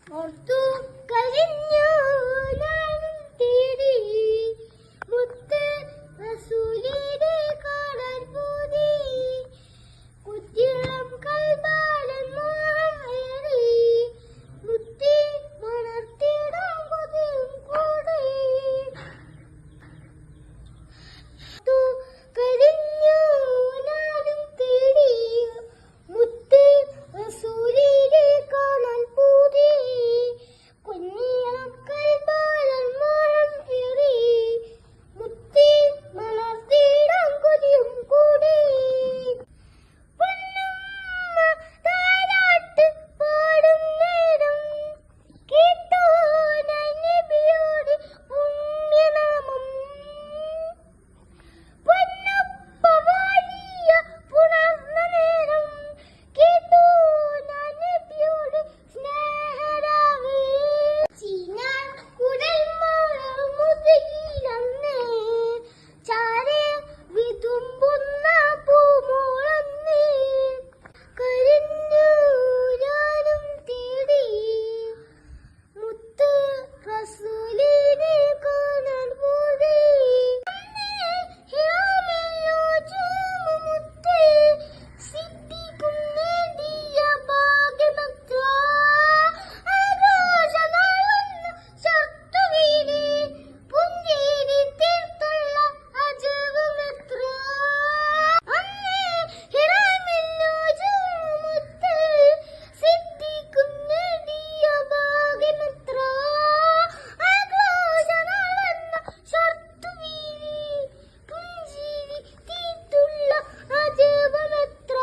ഓർത്തു കഴിഞ്ഞു ഞാനും തേടി മുത്ത് റസൂലിനെ കാണാൻ പൂതി കുറ്റിളം കൽബാലൻ മോഹം ഏറി മുത്തി വളർത്തിടാൻ കൊതിയും കൂടി കഴിഞ്ഞു ഞാനും തേടി മുത്ത് റസൂലിനെ കാണാൻ പൂതി കുഞ്ഞിളം കൽബാലൻ മോഹം ഏറി മുത്തി വളർത്തിടാൻ കൊതിയും കൂടി താരാട്ട് പാടും നേരം കേട്ടോ ഞാൻ നബിയോട് പുണ്യനാമം പൊന്നപ്പ വാഴിയ പുണർന്ന നേരം കേട്ടോ ഞാൻ നബിയോട് സ്നേഹരാവ് ചീനാൻ കുടൽ മുതയിലന്ന് ചാരെ വിതുമ്പുന്ന പൂമോളന്ന് കരിഞ്ഞു ഞാനും തേടി മുത്ത് റസൂലിനെ കാണാൻ പോയി മുത്ത് സിദ്ധിക്കും നേടിയ ഭാഗ്യമത്ര ആഘോഷനാൾ വന്നു ചർത്തുവീരി പുഞ്ചിരി തീർത്തുള്ള അജവുമെത്ര അന്നേ ഹിറാമെന്നു മുത്ത് സിദ്ധിക്കും നേടിയ ഭാഗ്യമത്ര ആഘോഷനാൾ വന്നു ചർത്തുവീരി പുഞ്ചിരി തീർത്തുള്ള അജവുമെത്ര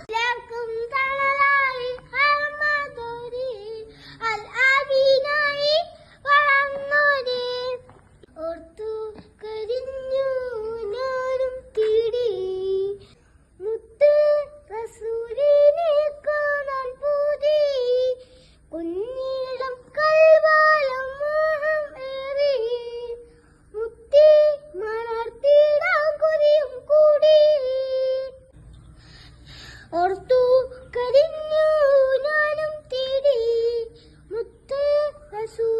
എല്ലാവർക്കും തണലായി അഹമ്മദോരെ അൽ ആമീനായി വളർന്നോരെ ഓർത്തു കരിഞ്ഞു ഞാനും തേടി മുത്ത് റസൂലിനെ കാണാൻ പൂതി കുഞ്ഞിളം കൽവാലം മോഹം ഏറി മുത്തി മണർത്തിടാൻ കൊതിയും കൂടി ഓർത്തു കരിഞ്ഞു ഞാനും തേടി മുത്ത് റസൂൽ